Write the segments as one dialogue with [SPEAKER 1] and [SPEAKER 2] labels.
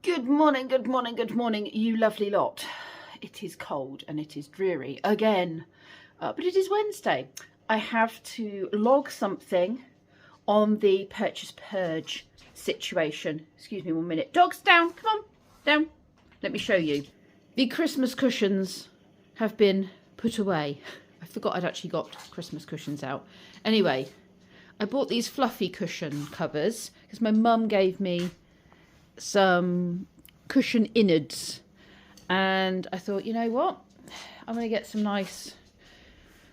[SPEAKER 1] Good morning, good morning, good morning, you lovely lot. It is cold and it is dreary again, but it is Wednesday. I have to log something on the purge situation. Excuse me 1 minute. Dogs down, come on, down. Let me show you. The Christmas cushions have been put away. I forgot I'd actually got Christmas cushions out. Anyway, I bought these fluffy cushion covers because my mum gave me some cushion innards, and I thought, you know what, I'm going to get some nice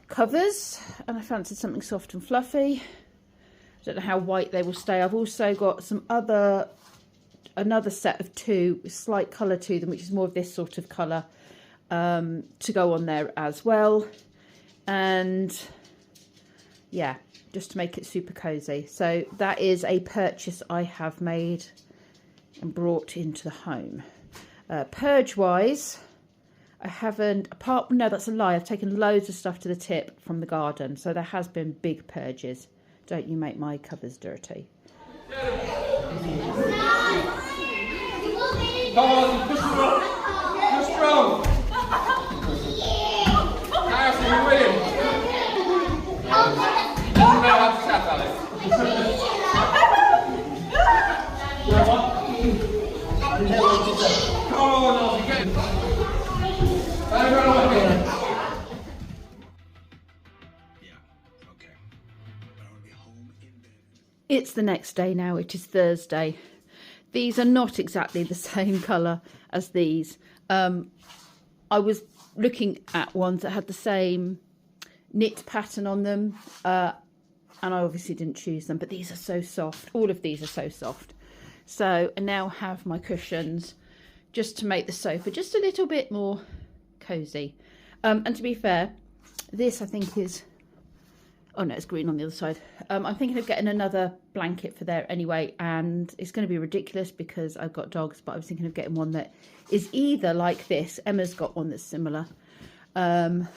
[SPEAKER 1] covers, and I fancied something soft and fluffy. I don't know how white they will stay. I've also got some another set of two with slight colour to them, which is more of this sort of colour, to go on there as well. And yeah, just to make it super cozy. So that is a purchase I have made and brought into the home. Purge wise, I haven't, no, that's a lie, I've taken loads of stuff to the tip from the garden, so there has been big purges. Don't you make my covers dirty.
[SPEAKER 2] Come on, push strong. Push strong. Harrison, you win. You know how to chat, Alex.
[SPEAKER 1] It's the next day now, it is Thursday. These are not exactly the same colour as these. I was looking at ones that had the same knit pattern on them, and I obviously didn't choose them, but these are so soft. All of these are so soft. So I now have my cushions just to make the sofa just a little bit more cosy. And to be fair, this I think is, oh no, it's green on the other side. I'm thinking of getting another blanket for there anyway, and it's going to be ridiculous because I've got dogs, but I was thinking of getting one that is either like this, Emma's got one that's similar, or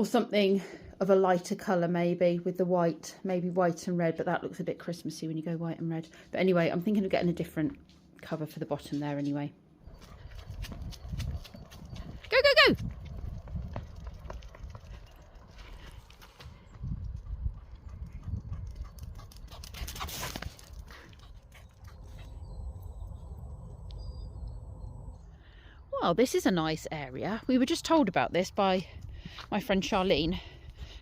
[SPEAKER 1] something of a lighter colour maybe with the white, maybe white and red, but that looks a bit Christmassy when you go white and red. But anyway, I'm thinking of getting a different cover for the bottom there anyway. Go, go, go! Well, this is a nice area. We were just told about this by my friend Charlene,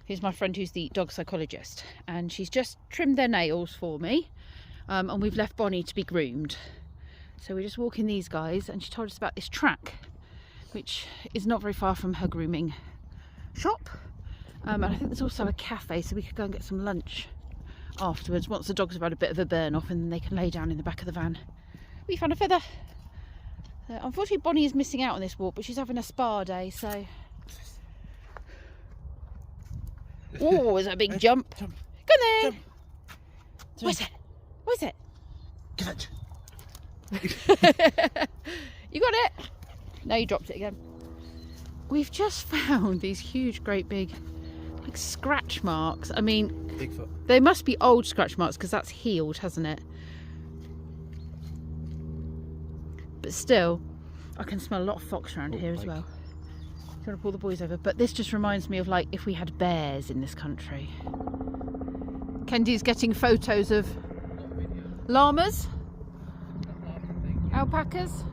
[SPEAKER 1] who's my friend who's the dog psychologist, and she's just trimmed their nails for me, and we've left Bonnie to be groomed. So we're just walking these guys, and she told us about this track, which is not very far from her grooming shop, and I think there's also a cafe, so we could go and get some lunch afterwards once the dogs have had a bit of a burn off, and then they can lay down in the back of the van. We found a feather. Unfortunately, Bonnie is missing out on this walk, but she's having a spa day, so... Oh, there's a big jump. Go there. Where's it? Where's it?
[SPEAKER 2] Catch.
[SPEAKER 1] You got it? No, you dropped it again. We've just found these huge, great big, like, scratch marks. I mean,
[SPEAKER 2] Bigfoot.
[SPEAKER 1] They must be old scratch marks because that's healed, hasn't it? But still, I can smell a lot of fox around here as well. I'm going to pull the boys over, but this just reminds me of, like, if we had bears in this country. Kendi's getting photos of llamas, alpacas.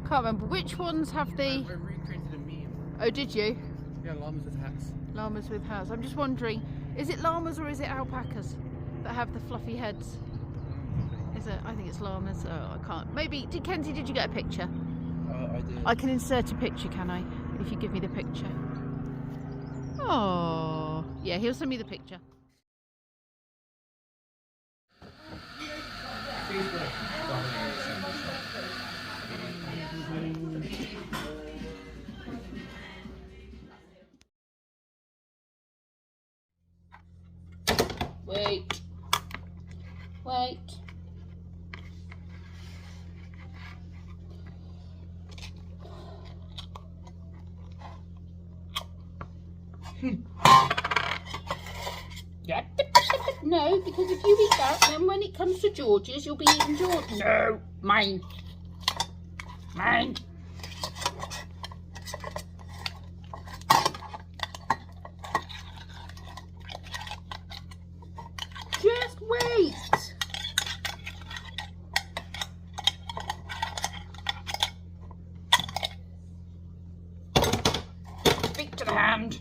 [SPEAKER 1] Can't remember which ones have the.
[SPEAKER 2] I recreated a meme.
[SPEAKER 1] Oh, did you?
[SPEAKER 2] Yeah, llamas with hats.
[SPEAKER 1] Llamas with hats. I'm just wondering, is it llamas or is it alpacas that have the fluffy heads? Is it? I think it's llamas. Oh, I can't. Maybe. Kenzie, did you get a picture?
[SPEAKER 2] I did.
[SPEAKER 1] I can insert a picture, can I? If you give me the picture. Oh, yeah, he'll send me the picture. Wait. Wait. No, because if you eat that, then when it comes to George's, you'll be eating George's. No. Mine. Mine. Just wait. Speak to the hand.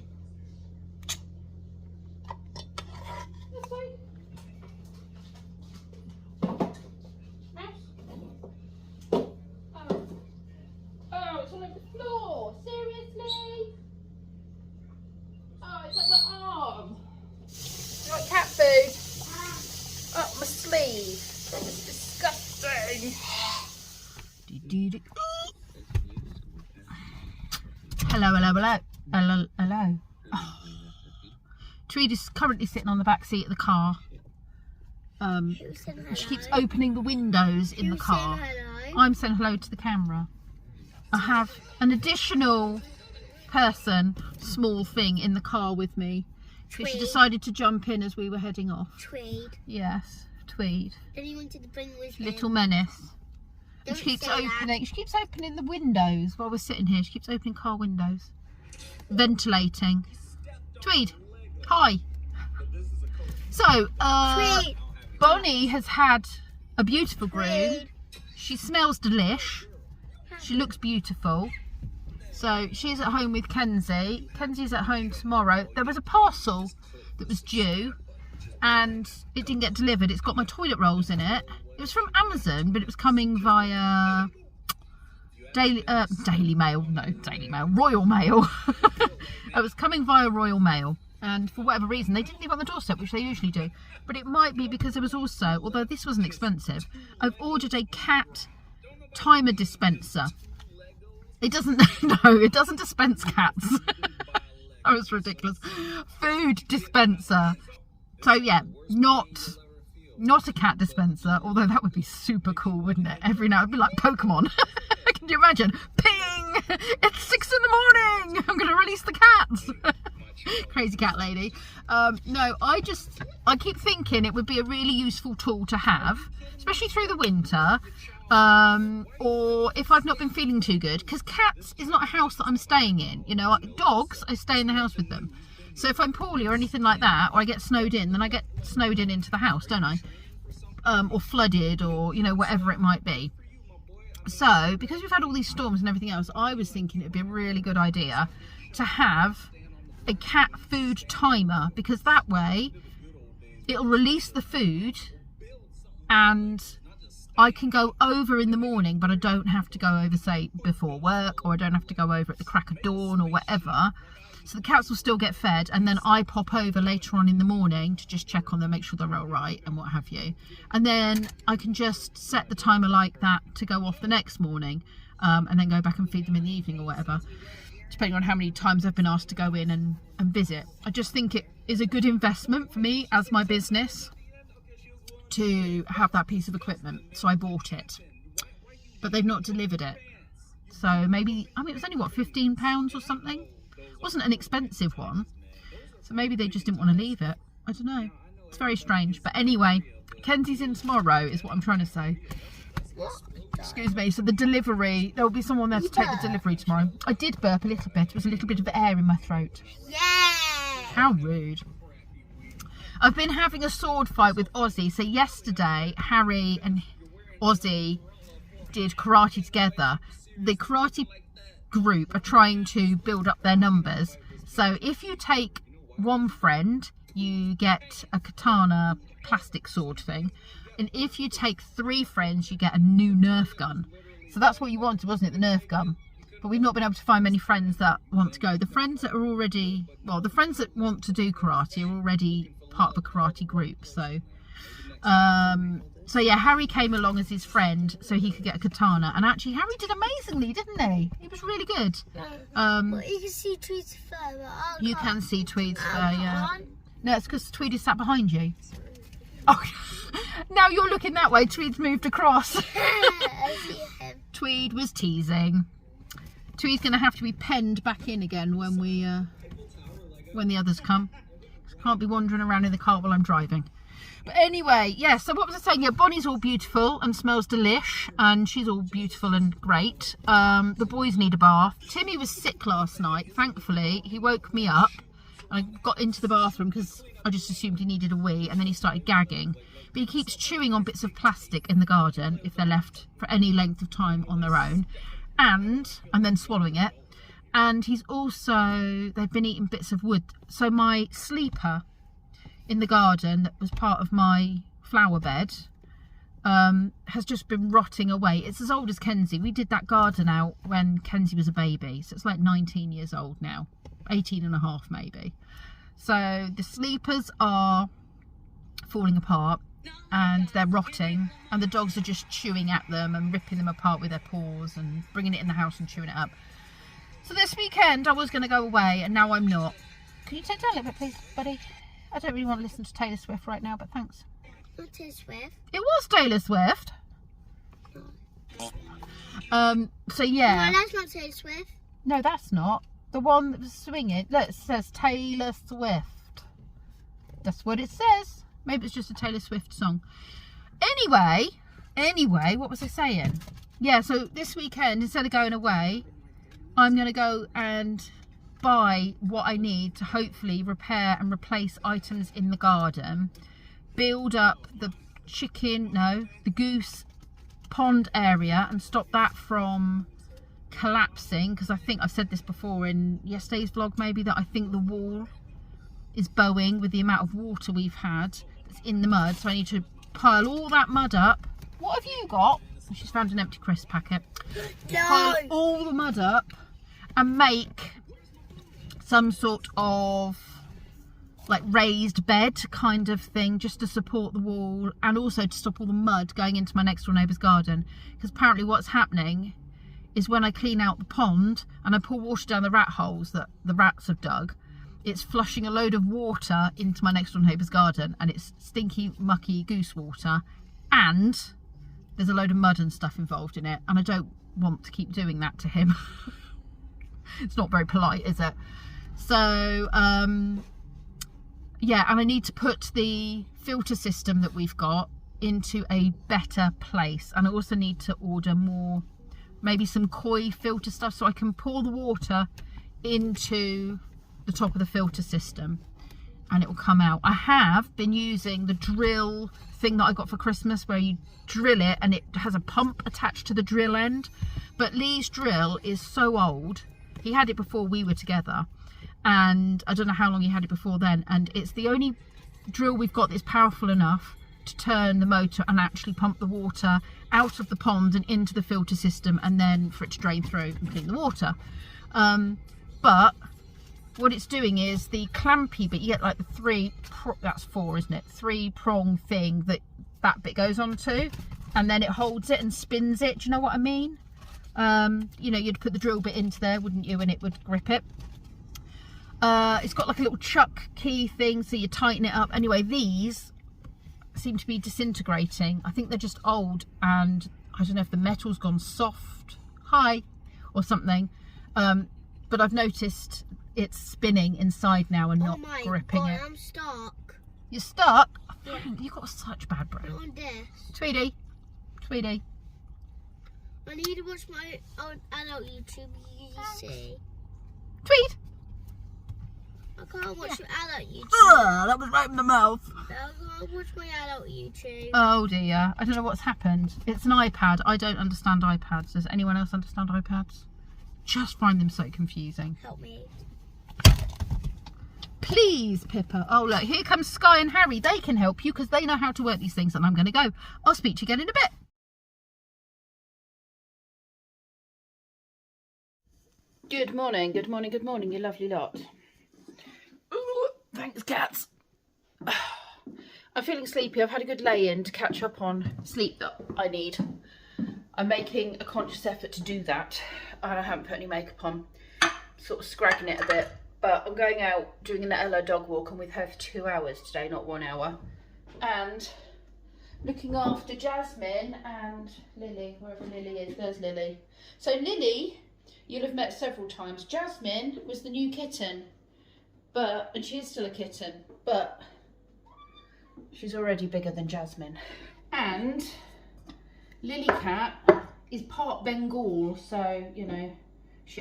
[SPEAKER 1] Cat food. Up my sleeve. It's disgusting. Hello, hello, hello. Hello, hello. Oh. Tweed is currently sitting on the back seat of the car. She keeps opening the windows in the car. I'm saying hello to the camera. I have an additional person, small thing, in the car with me. Tweed. She decided to jump in as we were heading off.
[SPEAKER 3] Tweed.
[SPEAKER 1] Yes, Tweed.
[SPEAKER 3] Then he wanted to bring with
[SPEAKER 1] Little menace. And she keeps opening. She keeps opening the windows while we're sitting here. She keeps opening car windows, ventilating. Tweed, hi. So,
[SPEAKER 3] Tweed.
[SPEAKER 1] Bonnie has had a beautiful groom.
[SPEAKER 3] Tweed.
[SPEAKER 1] She smells delish. She looks beautiful. So she's at home with Kenzie. Kenzie's at home tomorrow. There was a parcel that was due and it didn't get delivered. It's got my toilet rolls in it. It was from Amazon, but it was coming via Daily Mail. No, Daily Mail. Royal Mail. It was coming via Royal Mail. And for whatever reason, they didn't leave it on the doorstep, which they usually do. But it might be because there was also, although this wasn't expensive, I've ordered a cat timer dispenser. It doesn't, no, it doesn't dispense cats. That was ridiculous. Food dispenser. So yeah, not a cat dispenser, although that would be super cool, wouldn't it? Every now, it'd be like Pokemon. Can you imagine? Ping! It's 6 in the morning! I'm going to release the cats! Crazy cat lady. No, I keep thinking it would be a really useful tool to have, especially through the winter. Or if I've not been feeling too good, because cats is not a house that I'm staying in, you know. Dogs, I stay in the house with them. So if I'm poorly or anything like that, or I get snowed in, then I get snowed in into the house, don't I? Or flooded, or, you know, whatever it might be. So because we've had all these storms and everything else, I was thinking it'd be a really good idea to have a cat food timer, because that way it'll release the food and I can go over in the morning, but I don't have to go over, say, before work, or I don't have to go over at the crack of dawn or whatever. So the cats will still get fed, and then I pop over later on in the morning to just check on them, make sure they're all right and what have you. And then I can just set the timer like that to go off the next morning, and then go back and feed them in the evening or whatever, depending on how many times I've been asked to go in and visit. I just think it is a good investment for me as my business to have that piece of equipment, so I bought it, but they've not delivered it. So maybe, I mean, it was only what, £15 or something. It wasn't an expensive one, so maybe they just didn't want to leave it. I don't know, it's very strange. But anyway, Kenzie's in tomorrow is what I'm trying to say. Excuse me. So the delivery, there will be someone there to take the delivery tomorrow. I did burp a little bit. It was a little bit of air in my throat.
[SPEAKER 3] Yeah.
[SPEAKER 1] How rude. I've been having a sword fight with Ozzy. So yesterday, Harry and Ozzy did karate together. The karate group are trying to build up their numbers. So if you take one friend, you get a katana plastic sword thing. And if you take 3 friends, you get a new Nerf gun. So that's what you wanted, wasn't it? The Nerf gun. But we've not been able to find many friends that want to go. The friends that are already, well, the friends that want to do karate are already part of a karate group. So yeah, Harry came along as his friend so he could get a katana, and actually Harry did amazingly, didn't he? He was really good.
[SPEAKER 3] Well, you can see Tweed's fur, but I
[SPEAKER 1] you
[SPEAKER 3] can't.
[SPEAKER 1] can see Tweed's fur, yeah. No, it's because Tweed is sat behind you. Oh, now you're looking that way. Tweed's moved across.
[SPEAKER 3] I see him.
[SPEAKER 1] Tweed was teasing. Tweed's going to have to be penned back in again when the others come. Can't be wandering around in the car while I'm driving. But anyway, yeah, so what was I saying? Yeah, Bonnie's all beautiful and smells delish, and she's all beautiful and great. The boys need a bath. Timmy was sick last night. Thankfully, he woke me up. I got into the bathroom because I just assumed he needed a wee, and then he started gagging. But he keeps chewing on bits of plastic in the garden if they're left for any length of time on their own, and then swallowing it. And he's also, they've been eating bits of wood. So my sleeper in the garden that was part of my flower bed has just been rotting away. It's as old as Kenzie. We did that garden out when Kenzie was a baby, so it's like 19 years old now, 18 and a half maybe. So the sleepers are falling apart and they're rotting, and the dogs are just chewing at them and ripping them apart with their paws and bringing it in the house and chewing it up. So this weekend I was going to go away, and now I'm not. Can you take down a little bit, please, buddy? I don't really want to listen to Taylor Swift right now, but thanks.
[SPEAKER 3] Not Taylor Swift.
[SPEAKER 1] It was Taylor Swift. So yeah.
[SPEAKER 3] No, that's not Taylor Swift.
[SPEAKER 1] No, that's not. The one that was swinging. Look, it says Taylor Swift. That's what it says. Maybe it's just a Taylor Swift song. Anyway, what was I saying? Yeah, so this weekend, instead of going away, I'm going to go and buy what I need to hopefully repair and replace items in the garden, build up the goose pond area and stop that from collapsing, because I think I've said this before in yesterday's vlog maybe, that I think the wall is bowing with the amount of water we've had that's in the mud. So I need to pile all that mud up. What have you got? She's found an empty crisp packet.
[SPEAKER 3] No.
[SPEAKER 1] Pile all the mud up and make some sort of like raised bed kind of thing, just to support the wall and also to stop all the mud going into my next door neighbour's garden. Because apparently what's happening is when I clean out the pond and I pour water down the rat holes that the rats have dug, it's flushing a load of water into my next door neighbour's garden, and it's stinky, mucky goose water, and there's a load of mud and stuff involved in it, and I don't want to keep doing that to him. It's not very polite, is it? So yeah, and I need to put the filter system that we've got into a better place, and I also need to order more, maybe some koi filter stuff, so I can pour the water into the top of the filter system and it will come out. I have been using the drill thing that I got for Christmas, where you drill it and it has a pump attached to the drill end, but Lee's drill is so old. He had it before we were together, and I don't know how long he had it before then, and it's the only drill we've got that's powerful enough to turn the motor and actually pump the water out of the pond and into the filter system, and then for it to drain through and clean the water. But what it's doing is the clampy bit, you get like the that's four, isn't it? 3-prong thing that bit goes onto, and then it holds it and spins it. Do you know what I mean? You know, you'd put the drill bit into there, wouldn't you? And it would grip it. It's got like a little chuck key thing, so you tighten it up. Anyway, these seem to be disintegrating. I think they're just old, and I don't know if the metal's gone soft, or something. But I've noticed it's spinning inside now and not gripping it.
[SPEAKER 3] I'm stuck.
[SPEAKER 1] You're stuck?
[SPEAKER 3] Yeah.
[SPEAKER 1] You've got such bad brain.
[SPEAKER 3] Not on this.
[SPEAKER 1] Tweety.
[SPEAKER 3] I need to watch my own adult YouTube. You see.
[SPEAKER 1] Tweet.
[SPEAKER 3] I can't watch your adult YouTube.
[SPEAKER 1] That was right in the mouth.
[SPEAKER 3] I can't watch my adult YouTube.
[SPEAKER 1] Oh dear. I don't know what's happened. It's an iPad. I don't understand iPads. Does anyone else understand iPads? Just find them so confusing.
[SPEAKER 3] Help me.
[SPEAKER 1] Please, Pippa. Oh, look, here comes Sky and Harry. They can help you because they know how to work these things, and I'm going to go. I'll speak to you again in a bit. Good morning, you lovely lot. Ooh, thanks, cats. I'm feeling sleepy. I've had a good lay-in to catch up on sleep that I need. I'm making a conscious effort to do that, and I haven't put any makeup on. Sort of scragging it a bit. But I'm going out doing an Ella dog walk. I'm with her for 2 hours today, not 1 hour. And looking after Jasmine and Lily, wherever Lily is. There's Lily. So Lily, you'll have met several times. Jasmine was the new kitten, and she is still a kitten, but She's already bigger than Jasmine. And Lily Cat is part Bengal, so, you know,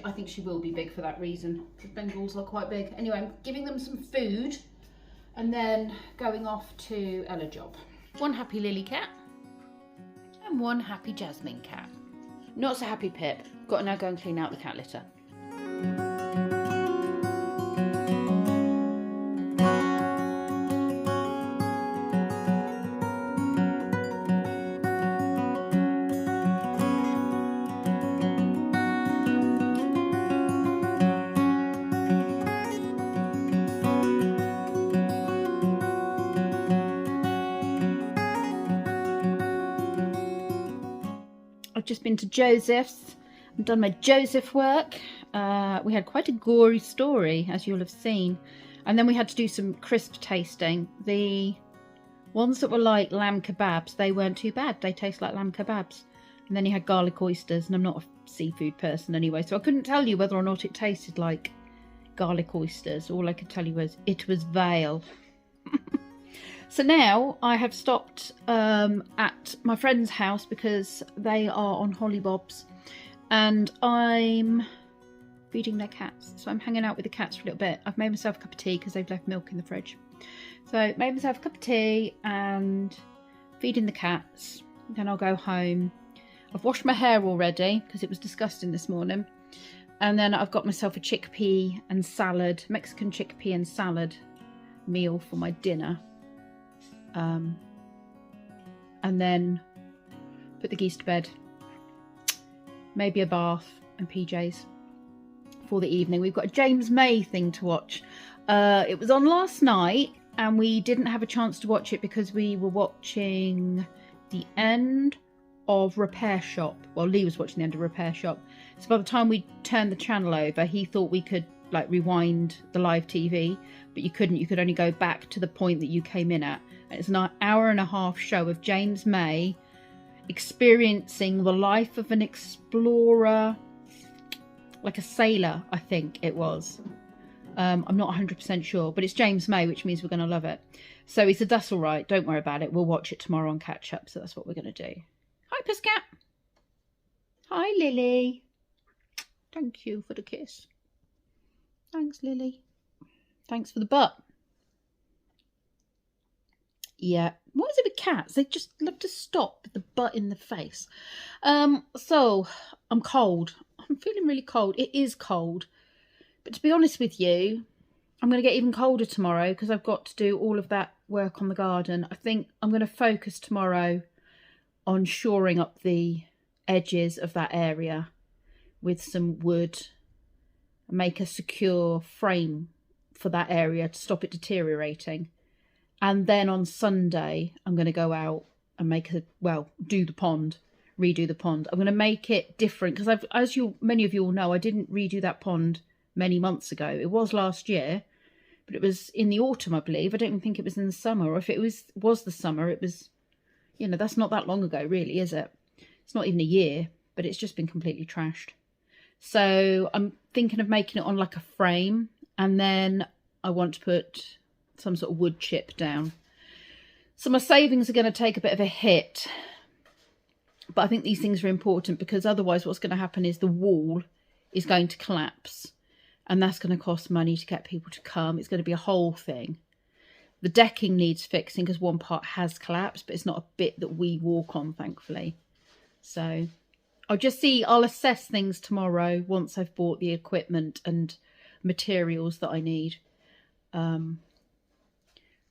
[SPEAKER 1] I think she will be big for that reason, because Bengals are quite big. Anyway, I'm giving them some food and then going off to Ella Job. One happy Lily Cat and one happy Jasmine Cat. Not so happy Pip. Got to now go and clean out the cat litter. I've just been to Joseph's and done my Joseph work. We had quite a gory story, as you'll have seen. And then we had to do some crisp tasting. The ones that were like lamb kebabs, they weren't too bad. They taste like lamb kebabs. And then you had garlic oysters, and I'm not a seafood person anyway, so I couldn't tell you whether or not it tasted like garlic oysters. All I could tell you was it was vile. So now I have stopped at my friend's house because they are on hollybobs and I'm feeding their cats. So I'm hanging out with the cats for a little bit. I've made myself a cup of tea because they've left milk in the fridge. So made myself a cup of tea and feeding the cats. Then I'll go home. I've washed my hair already because it was disgusting this morning. And then I've got myself a chickpea and salad, Mexican chickpea and salad meal for my dinner. And then put the geese to bed, maybe a bath and PJs for the evening. We've got a James May thing to watch. It was on last night and we didn't have a chance to watch it because we were watching the end of Repair Shop. Well, Lee was watching the end of Repair Shop. So by the time we turned the channel over, he thought we could like rewind the live TV, but you couldn't. You could only go back to the point that you came in at. And it's an hour and a half show of James May experiencing the life of an explorer, like a sailor, I think it was. I'm not 100% sure, but it's James May, which means we're going to love it. So he said, that's all right, don't worry about it. We'll watch it tomorrow on catch up. So that's what we're going to do. Hi, Pussycat. Hi, Lily. Thank you for the kiss. Thanks, Lily. Thanks for the butt. Yeah. What is it with cats? They just love to stop with the butt in the face. So I'm cold. I'm feeling really cold. It is cold. But to be honest with you, I'm going to get even colder tomorrow because I've got to do all of that work on the garden. I think I'm going to focus tomorrow on shoring up the edges of that area with some wood and make a secure frame for that area to stop it deteriorating. And then on Sunday, I'm going to go out and do the pond, redo the pond. I'm going to make it different because as many of you all know, I didn't redo that pond many months ago. It was last year, but it was in the autumn, I believe. I don't even think it was in the summer, or if it was the summer, it was, you know, that's not that long ago, really, is it? It's not even a year, but it's just been completely trashed. So I'm thinking of making it on like a frame, and then I want to put some sort of wood chip down. So my savings are going to take a bit of a hit, but I think these things are important because otherwise what's going to happen is the wall is going to collapse, and that's going to cost money to get people to come. It's going to be a whole thing. The decking needs fixing because one part has collapsed, but it's not a bit that we walk on, thankfully. So I'll assess things tomorrow once I've bought the equipment and materials that I need. And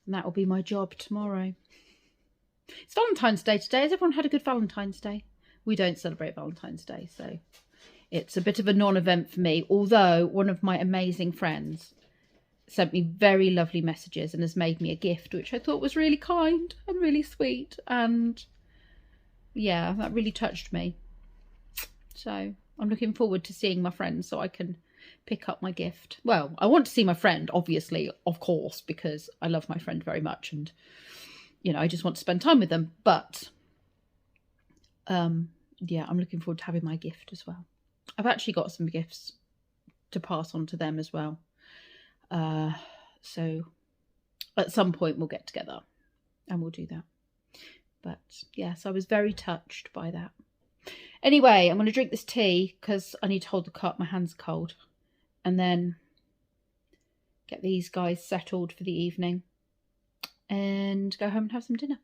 [SPEAKER 1] that will be my job tomorrow. It's Valentine's Day today. Has everyone had a good Valentine's Day? We don't celebrate Valentine's Day, so it's a bit of a non-event for me. Although one of my amazing friends sent me very lovely messages and has made me a gift, which I thought was really kind and really sweet. And yeah, that really touched me. So I'm looking forward to seeing my friends so I can pick up my gift. Well, I want to see my friend, obviously, of course, because I love my friend very much and, you know, I just want to spend time with them. But, yeah, I'm looking forward to having my gift as well. I've actually got some gifts to pass on to them as well. So at some point we'll get together. and we'll do that. But yes, I was very touched by that. Anyway, I'm going to drink this tea because I need to hold the cup. My hand's cold. And then get these guys settled for the evening and go home and have some dinner.